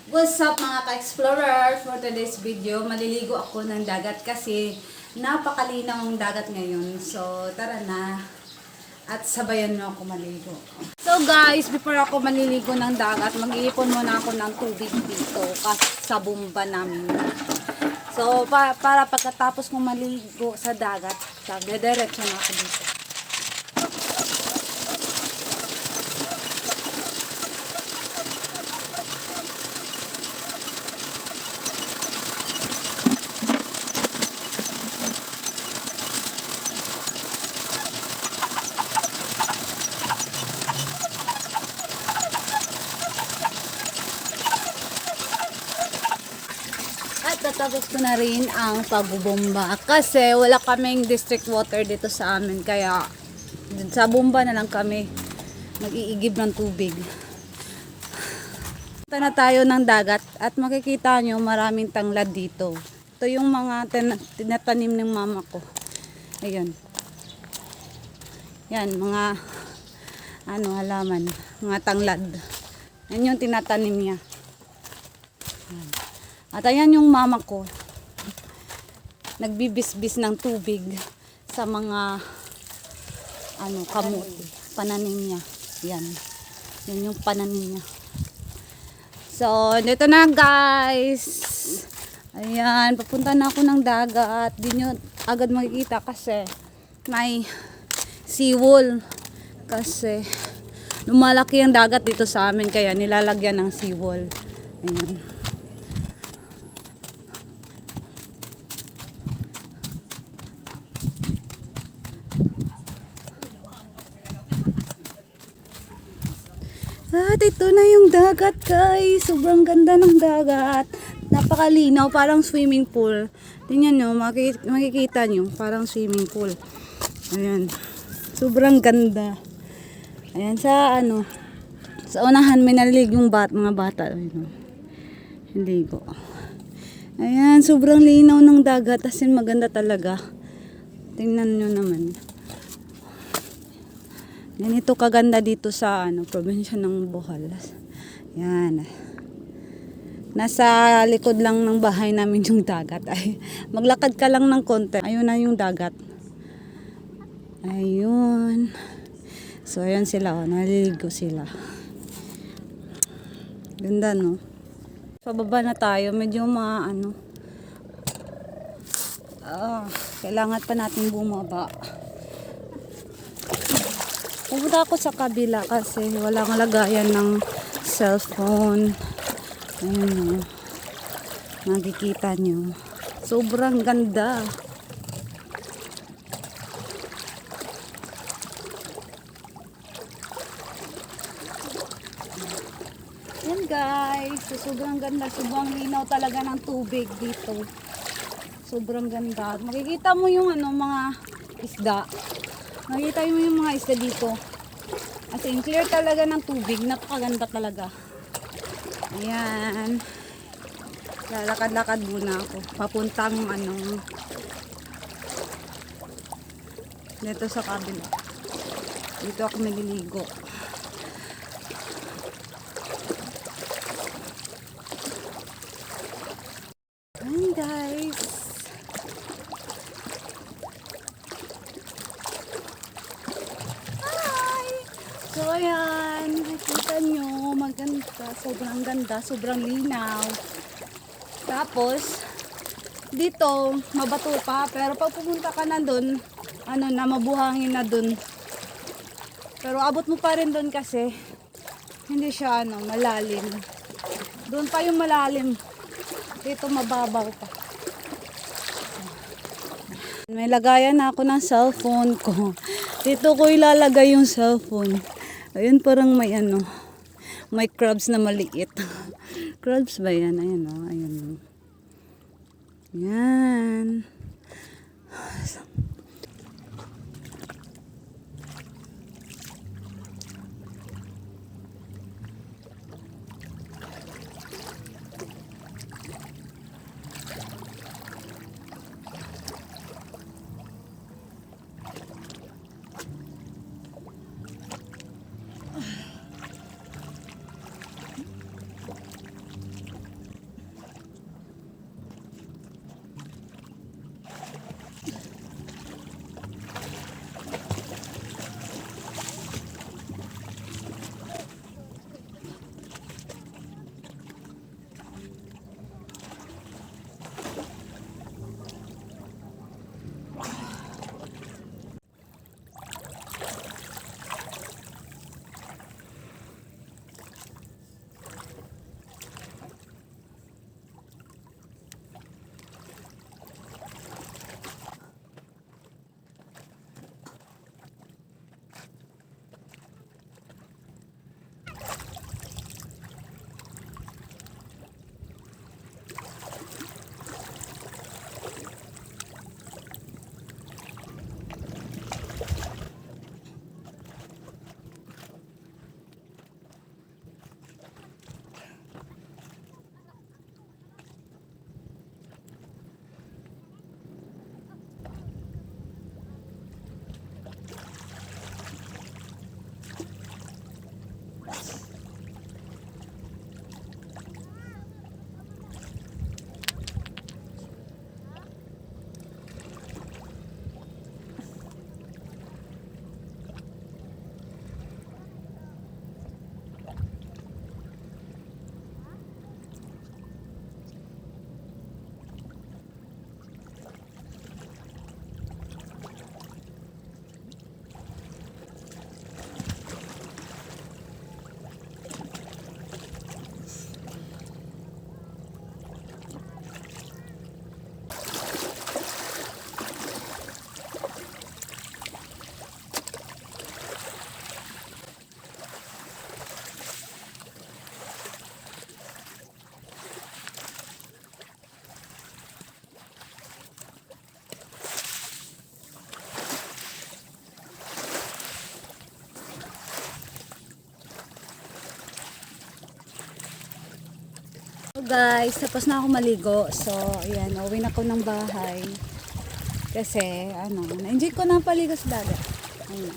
What's up mga ka-explorer? For today's video, maliligo ako ng dagat kasi napakalinaw ang dagat ngayon. So, tara na. At sabayan mo ako maligo. So guys, before ako maliligo ng dagat, mag-iipon muna ako ng tubig dito kasi sa bumba namin. So, para pagkatapos ko maligo sa dagat, diretso na ako dito. At tatapos ko na rin ang pagbubomba kasi wala kaming district water dito sa amin, kaya sa bomba na lang kami mag-iigib ng tubig. Punta na tayo ng dagat at makikita nyo maraming tanglad dito. Ito yung mga tinatanim ng mama ko. Ayun. Yan, mga halaman, mga tanglad. Yan yung tinatanim niya. At ayan yung mama ko, nagbibisbis ng tubig sa mga kamote, pananim niya. Yan yung pananim niya. So, dito na guys. Ayan, papunta na ako ng dagat. Di nyo agad makikita kasi may seawall. Kasi lumalaki ang dagat dito sa amin, kaya nilalagyan ng seawall. Ayan. At ito na yung dagat guys. Sobrang ganda ng dagat. Napakalinaw, parang swimming pool. Tingnan nyo, makikita nyo, parang swimming pool. Ayan. Sobrang ganda. Ayan, sa unahan may nalilig yung mga bata. Ayan. Hindi ko. Ayan, sobrang linaw ng dagat. As in, maganda talaga. Tingnan nyo naman. Ganito kaganda dito sa probinsya ng Bohol. Yan. Nasa likod lang ng bahay namin yung dagat. Ay, maglakad ka lang ng konti. Ayun na yung dagat. Ayun. So ayan sila, naliligo sila. Ganda no. Pababa na tayo, medyo kailangan pa natin bumaba. Pupunta ako sa kabila kasi walang lagayan ng cellphone. Ayun o. Nakikita nyo. Sobrang ganda. Yan guys. Sobrang ganda. Sobrang linaw talaga ng tubig dito. Sobrang ganda. Makikita mo yung mga isda. Makikita mo yung mga isda dito. As in, clear talaga ng tubig. Napakaganda talaga. Ayan. Lalakad-lakad muna ako. Papuntang dito sa kabila. Dito ako naliligo. Ayan guys. So ayan, nakikita nyo, maganda, sobrang ganda, sobrang linaw. Tapos, dito, mabato pa, pero pag pumunta ka na dun, mabuhangin na dun. Pero abot mo pa rin dun kasi, hindi siya malalim. Dun pa yung malalim, dito mababaw pa. May lagayan na ako ng cellphone ko. Dito ko ilalagay yung cellphone. Ayun, parang may crabs na maliit. Crabs ba yan? Ayan o, ayan o. Yan. So guys, tapos na ako maligo. So, ayan, uwi na ako ng bahay. Kasi, na-enjoy ko na paligo sa dagat. Ayan.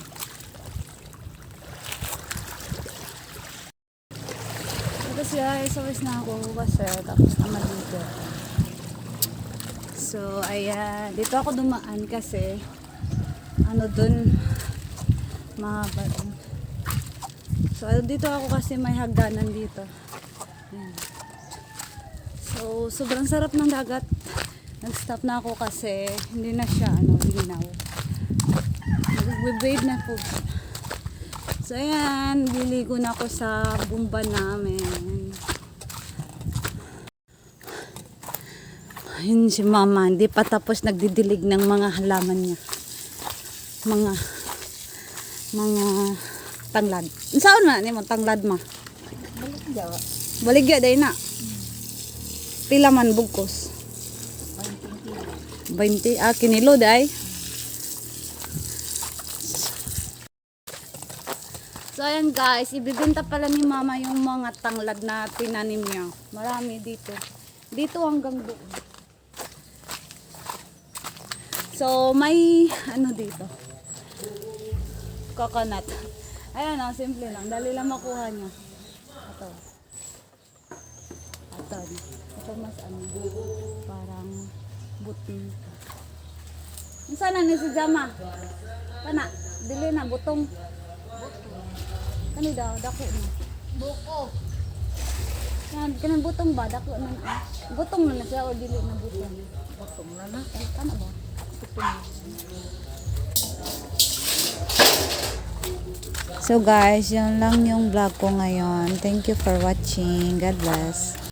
Tapos guys, uwi na ako kasi tapos na maligo. So, ayan, dito ako dumaan kasi, dun, mahaba. So, dito ako kasi may hagdanan dito. Ayan. So, sobrang sarap ng dagat. Nag-stop na ako kasi hindi na siya, linaw. Nag-wave na po. So, ayan, liligo na ako sa bumba namin. Ayun si mama, hindi pa tapos nagdidilig ng mga halaman niya. Mga tanglad. Saan na ni mo tanglad ma? Baligya. Baligya day na. Pila man bugkos? 20. Kinilo day. So ayan guys, ibibenta pala ni mama yung mga tanglad na tinanim niya. Marami dito. Dito hanggang doon. So may dito. Coconut. Ayan simple lang. Dali lang makuha niya. Ito. Ito mas parang buting. Sana ni si Jama? Kana, dili na butong. Kani daw dako na. Buko. Kanang butong ba dako na. Butong na siya o dili na butong. Butong na na. Kana ba? Butong. So guys, yun lang yung vlog ko ngayon. Thank you for watching. God bless.